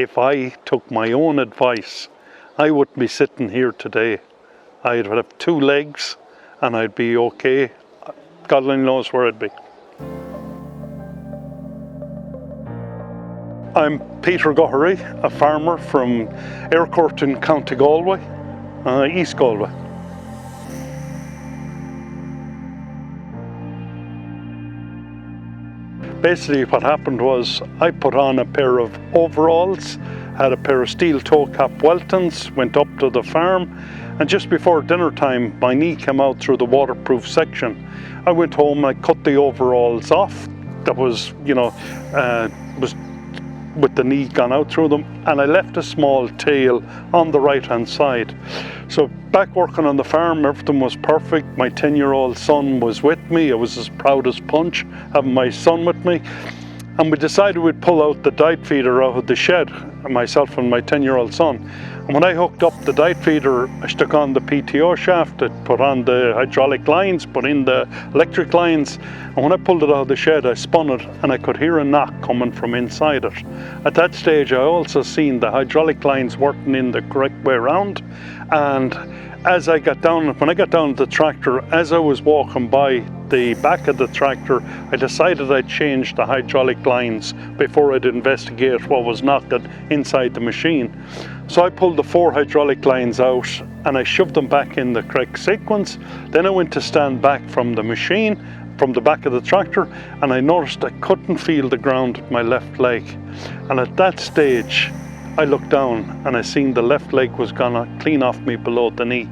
if I took my own advice, I wouldn't be sitting here today. I'd have 2 legs and I'd be okay. God only knows where I'd be. I'm Peter Gohery, a farmer from Aircourt in County Galway, East Galway. Basically what happened was I put on a pair of overalls, had a pair of steel toe cap Weltons, went up to the farm, and just before dinner time my knee came out through the waterproof section. I went home, I cut the overalls off that was, was with the knee gone out through them, and I left a small tail on the right hand side. So back working on the farm, everything was perfect. My 10-year-old son was with me. I was as proud as punch having my son with me, and we decided we'd pull out the diet feeder out of the shed, myself and my 10-year-old son. And when I hooked up the diet feeder, I stuck on the PTO shaft, I put on the hydraulic lines, put in the electric lines, and when I pulled it out of the shed, I spun it and I could hear a knock coming from inside it. At that stage, I also seen the hydraulic lines working in the correct way around, and as I got down, when I got down the tractor, as I was walking by the back of the tractor, I decided I'd change the hydraulic lines before I'd investigate what was knocking inside the machine. So I pulled the 4 hydraulic lines out and I shoved them back in the correct sequence. Then I went to stand back from the machine, from the back of the tractor, and I noticed I couldn't feel the ground with my left leg. And at that stage, I looked down and I seen the left leg was gone clean off me below the knee.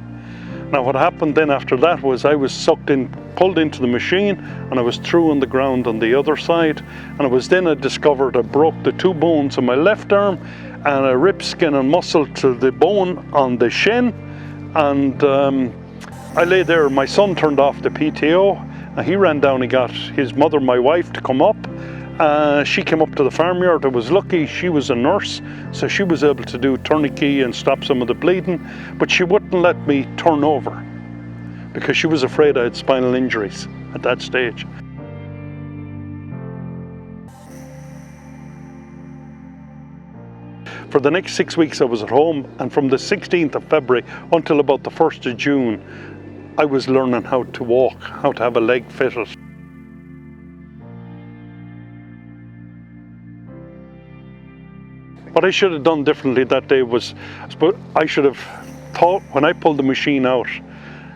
Now what happened then after that was I was sucked in, pulled into the machine, and I was through on the ground on the other side. And it was then I discovered I broke the 2 bones in my left arm and a rib, skin and muscle to the bone on the shin. And I lay there. My son turned off the PTO and he ran down and got his mother, my wife, to come up. She came up to the farmyard. I was lucky she was a nurse, so she was able to do tourniquet and stop some of the bleeding, but she wouldn't let me turn over because she was afraid I had spinal injuries at that stage. For the next 6 weeks I was at home, and from the 16th of February until about the 1st of June, I was learning how to walk, how to have a leg fitted. What I should have done differently that day was, I should have thought, when I pulled the machine out,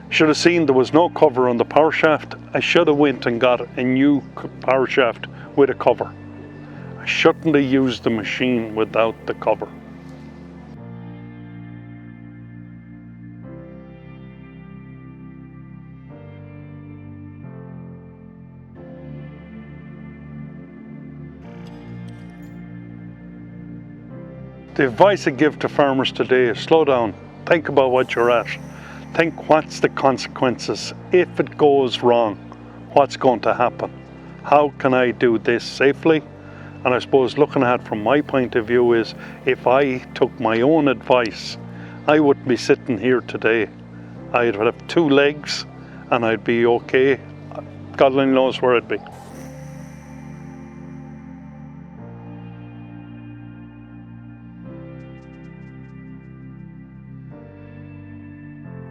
should have seen there was no cover on the power shaft. I should have went and got a new power shaft with a cover. I shouldn't have used the machine without the cover. The advice I give to farmers today is slow down, think about what you're at, think what's the consequences. If it goes wrong, what's going to happen? How can I do this safely? And I suppose looking at it from my point of view is, if I took my own advice, I wouldn't be sitting here today. I'd have 2 legs and I'd be okay. God only knows where I'd be.